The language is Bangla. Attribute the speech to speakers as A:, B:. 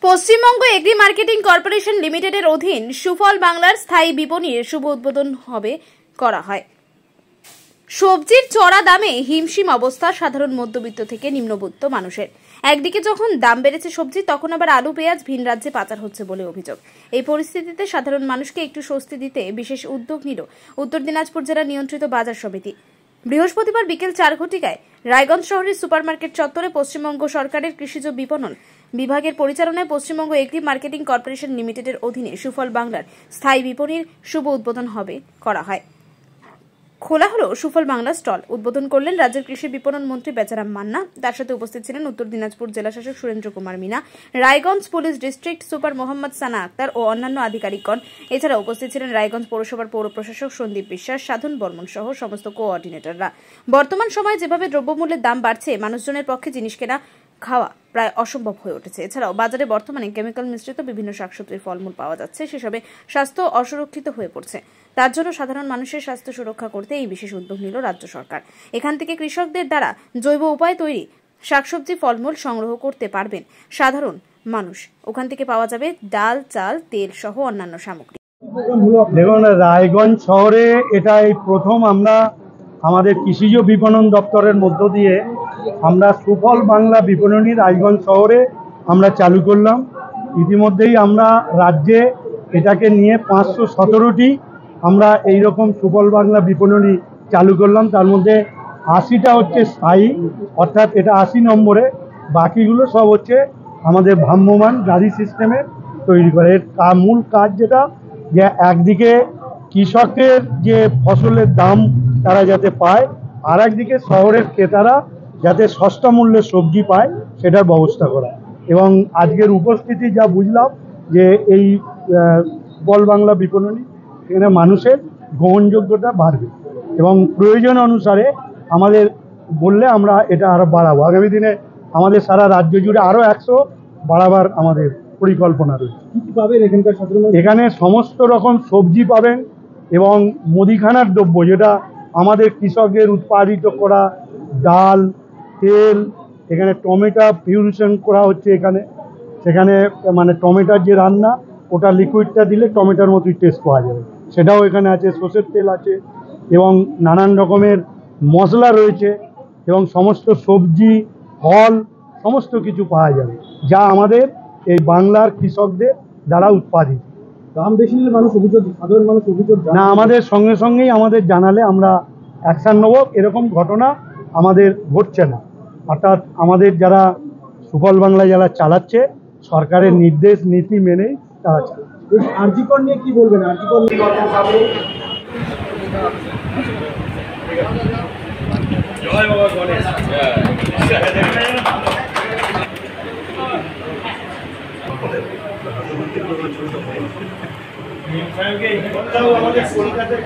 A: পশ্চিমবঙ্গ এগ্রি মার্কেটিং কর্পোরেশন লিমিটেডের অধীন সুফল বাংলার স্থায়ী বিপণীর শুভ উদ্বোধন করা হয়। সবজির চড়া দামে হিমশিম অবস্থা সাধারণ মধ্যবিত্ত থেকে নিম্নবিত্ত মানুষের। একদিকে যখন দাম বেড়েছে সবজি, তখন আবার আলু পেঁয়াজ ভিন রাজ্যে পাচার হচ্ছে বলে অভিযোগ। এই পরিস্থিতিতে সাধারণ মানুষকে একটু স্বস্তি দিতে বিশেষ উদ্যোগ নিল উত্তর দিনাজপুর জেলা নিয়ন্ত্রিত বাজার সমিতি। বৃহস্পতিবার বিকেল 4 ঘটিকায় রায়গঞ্জ শহরের সুপারমার্কেট চত্বরে পশ্চিমবঙ্গ সরকারের কৃষিজ বিপণন বিভাগের পরিচালনায় পশ্চিমবঙ্গ এগ্রি মার্কেটিং কর্পোরেশন লিমিটেডের অধীনে সুফল বাংলার স্থায়ী বিপণীর শুভ উদ্বোধন করা হয়। খোলা হলো সুফল বাংলা স্টল। উদ্বোধন করলেন রাজ্যের কৃষি বিপণন মন্ত্রী বেচারাম মান্না। তার সাথে উপস্থিত ছিলেন উত্তর দিনাজপুর জেলা শাসক Surendra Kumar Meena, Raiganj police district super Mohammad Sana Akhtar ও অন্যান্য আধিকারিকগণ। এছাড়া উপস্থিত ছিলেন রায়গঞ্জ পৌরসভার পৌর প্রশাসক সন্দীপ বিশ্বাস, সাধন বর্মন সহ সমস্ত কোঅর্ডিনেটররা। বর্তমান সময়ে যেভাবে দ্রব্যমূল্যের দাম বাড়ছে, মানুষজনের পক্ষে জিনিস কেনা খাওয়া প্রায় অসম্ভব হয়ে উঠেছে। এছাড়াও বাজারে বর্তমানে কেমিক্যাল মিশ্রিত বিভিন্ন শাকসবজির ফলমূল পাওয়া যাচ্ছে, সেসবে স্বাস্থ্য অসুরক্ষিত হয়ে পড়ছে। তার জন্য সাধারণ মানুষের স্বাস্থ্য সুরক্ষা করতে এই বিশেষ উদ্যোগ নিল রাজ্য সরকার। এখান থেকে কৃষকদের দ্বারা জৈব উপায়ে তৈরি শাকসবজি ফলমূল সংগ্রহ করতে পারবেন সাধারণ মানুষ। ওখান থেকে পাওয়া যাবে ডাল, চাল, তেল সহ অন্যান্য সামগ্রী।
B: দেখুন, রায়গঞ্জ শহরে এটাই প্রথম আমরা আমাদের কৃষিজ বিপণন দপ্তরের মধ্য দিয়ে আমরা সুফল বাংলা বিপণনী রায়গঞ্জ শহরে আমরা চালু করলাম। ইতিমধ্যেই আমরা রাজ্যে এটাকে নিয়ে 517টি আমরা এইরকম সুফল বাংলা বিপণনী চালু করলাম। তার মধ্যে 80টা হচ্ছে স্থায়ী, অর্থাৎ এটা 80 নম্বরে, বাকিগুলো সব হচ্ছে আমাদের ভ্রাম্যমান গাড়ি সিস্টেমে তৈরি করে। এর মূল কাজ যেটা, যে একদিকে কৃষকের যে ফসলের দাম তারা যাতে পায়, আর একদিকে শহরের ক্রেতারা যাতে সস্তা মূল্যে সবজি পায় সেটার ব্যবস্থা করা। এবং আজকের উপস্থিতি যা বুঝলাম যে এই সুফল বাংলা বিপণনী, এখানে মানুষের গ্রহণযোগ্যতা বাড়বে এবং প্রয়োজন অনুসারে আমাদের বললে আমরা এটা আরও বাড়াবো। আগামী দিনে আমাদের সারা রাজ্য জুড়ে আরও 100 বাড়াবার আমাদের পরিকল্পনা রয়েছে। এখানে সমস্ত রকম সবজি পাবেন এবং মুদিখানার দ্রব্য, যেটা আমাদের কৃষকের উৎপাদিত করা ডাল, তেল, এখানে টমেটো পিউরিফিকেশন করা হচ্ছে সেখানে মানে টমেটোর যে রান্না, ওটা লিকুইডটা দিলে টমেটোর মতোই টেস্ট পাওয়া যাবে, সেটাও এখানে আছে। সর্ষের তেল আছে এবং নানান রকমের মশলা রয়েছে এবং সমস্ত সবজি, ফল সমস্ত কিছু পাওয়া যাবে, যা আমাদের এই বাংলার কৃষকদের দ্বারা উৎপাদিত। দাম বেশি নিলে সাধারণ মানুষ অভিযোগ না, আমাদের সঙ্গে সঙ্গেই আমাদের জানালে আমরা অ্যাকশান নেব। এরকম ঘটনা আমাদের ঘটছে না, অর্থাৎ আমাদের যারা সুফল বাংলা যারা চালাচ্ছে, সরকারের নির্দেশ নীতি মেনেই তারা চালাচ্ছে। আরজিকর নিয়ে কি বলবেন? আরজিকর জয় বাবা গণেশ। আমাদের কলকাতায়